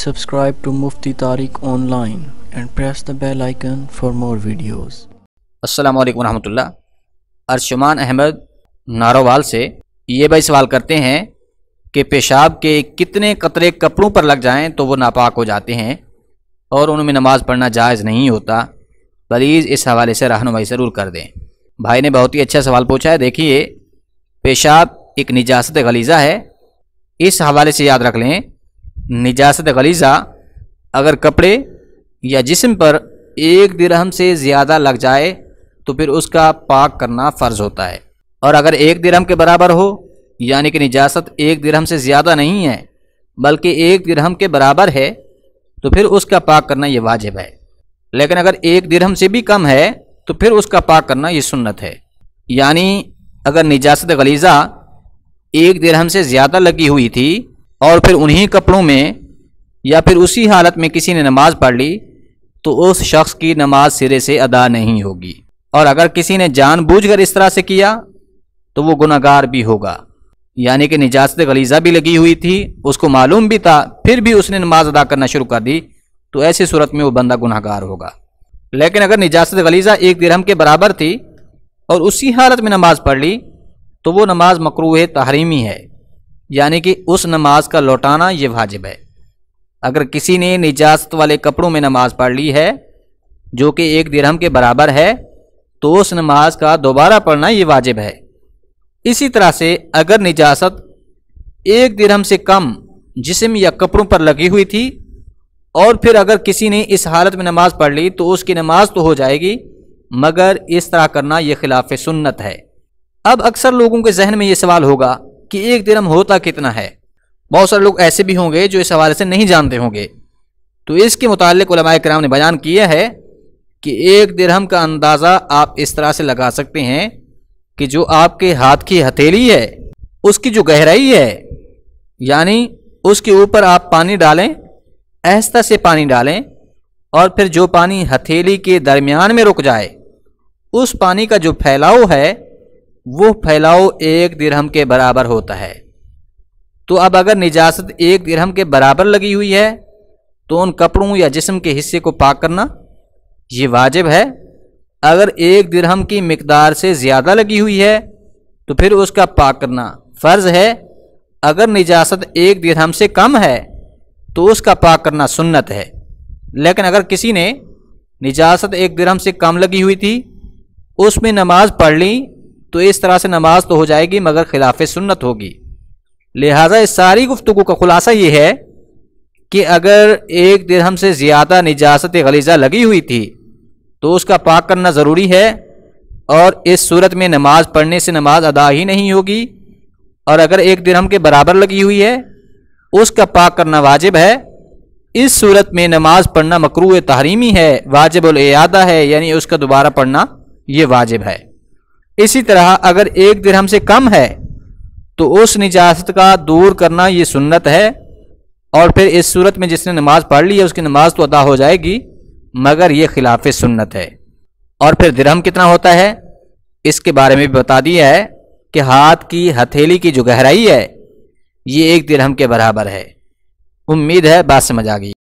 subscribe to Mufti Tariq Online and press the bell icon for more videos. अस्सलामु अलैकुम रहमतुल्लाह। अर्शमान अहमद नारोवाल से ये भाई सवाल करते हैं कि पेशाब के कितने कतरे कपड़ों पर लग जाएं तो वो नापाक हो जाते हैं और उनमें नमाज़ पढ़ना जायज़ नहीं होता। प्लीज़ इस हवाले से रहनुमाई ज़रूर कर दें। भाई ने बहुत ही अच्छा सवाल पूछा है। देखिए, पेशाब एक निजासत गलीज़ा है। इस हवाले से याद रख लें, निजासत गलीज़ा अगर कपड़े या जिस्म पर 1 दिरहम से ज़्यादा लग जाए तो फिर उसका पाक करना फ़र्ज़ होता है, और अगर 1 दिरहम के बराबर हो, यानी कि निजासत 1 दिरहम से ज़्यादा नहीं है बल्कि 1 दिरहम के बराबर है, तो फिर उसका पाक करना ये वाजिब है। लेकिन अगर 1 दिरहम से भी कम है तो फिर उसका पाक करना ये सुन्नत है। यानी अगर निजासत गलीज़ा 1 दिरहम से ज़्यादा लगी हुई थी और फिर उन्हीं कपड़ों में या फिर उसी हालत में किसी ने नमाज़ पढ़ ली तो उस शख्स की नमाज सिरे से अदा नहीं होगी, और अगर किसी ने जानबूझकर इस तरह से किया तो वो गुनाहगार भी होगा। यानी कि निजासत गलीज़ा भी लगी हुई थी, उसको मालूम भी था, फिर भी उसने नमाज अदा करना शुरू कर दी, तो ऐसी सूरत में वो बंदा गुनाहगार होगा। लेकिन अगर निजासत गलीज़ा 1 दिरहम के बराबर थी और उसी हालत में नमाज पढ़ ली तो वो नमाज मकरूह तहरीमी है, यानी कि उस नमाज का लौटाना ये वाजिब है। अगर किसी ने निजासत वाले कपड़ों में नमाज पढ़ ली है जो कि 1 दिरहम के बराबर है तो उस नमाज का दोबारा पढ़ना ये वाजिब है। इसी तरह से अगर निजासत 1 दिरहम से कम जिस्म या कपड़ों पर लगी हुई थी और फिर अगर किसी ने इस हालत में नमाज पढ़ ली तो उसकी नमाज तो हो जाएगी, मगर इस तरह करना यह खिलाफ सुन्नत है। अब अक्सर लोगों के जहन में ये सवाल होगा कि 1 दिरहम होता कितना है। बहुत सारे लोग ऐसे भी होंगे जो इस हवाले से नहीं जानते होंगे, तो इसके मुताल्लिक उलमाए किराम ने बयान किया है कि 1 दिरहम का अंदाज़ा आप इस तरह से लगा सकते हैं कि जो आपके हाथ की हथेली है उसकी जो गहराई है, यानी उसके ऊपर आप पानी डालें, आहिस्ता से पानी डालें, और फिर जो पानी हथेली के दरमियान में रुक जाए उस पानी का जो फैलाव है वो फैलाव 1 दिरहम के बराबर होता है। तो अब अगर निजासत 1 दिरहम के बराबर लगी हुई है तो उन कपड़ों या जिस्म के हिस्से को पाक करना ये वाजिब है। अगर 1 दिरहम की मिकदार से ज़्यादा लगी हुई है तो फिर उसका पाक करना फ़र्ज़ है। अगर निजासत 1 दिरहम से कम है तो उसका पाक करना सुन्नत है। लेकिन अगर किसी ने निजासत 1 दिरहम से कम लगी हुई थी, उसमें नमाज पढ़ ली, तो इस तरह से नमाज तो हो जाएगी मगर खिलाफ सुन्नत होगी। लिहाजा इस सारी गुफ्तगू का खुलासा ये है कि अगर 1 दिरहम से ज़्यादा निजासत गलीज़ा लगी हुई थी तो उसका पाक करना ज़रूरी है, और इस सूरत में नमाज पढ़ने से नमाज अदा ही नहीं होगी। और अगर 1 दिरहम के बराबर लगी हुई है उसका पाक करना वाजिब है। इस सूरत में नमाज पढ़ना मकरूह तहरीमी है, वाजिबुल इयादा है, यानी उसका दोबारा पढ़ना ये वाजिब है। इसी तरह अगर 1 दिरहम से कम है तो उस निजासत का दूर करना ये सुन्नत है, और फिर इस सूरत में जिसने नमाज पढ़ ली है उसकी नमाज तो अदा हो जाएगी मगर ये खिलाफ सुन्नत है। और फिर दिरहम कितना होता है इसके बारे में भी बता दिया है कि हाथ की हथेली की जो गहराई है ये 1 दिरहम के बराबर है। उम्मीद है बात समझ आ गई।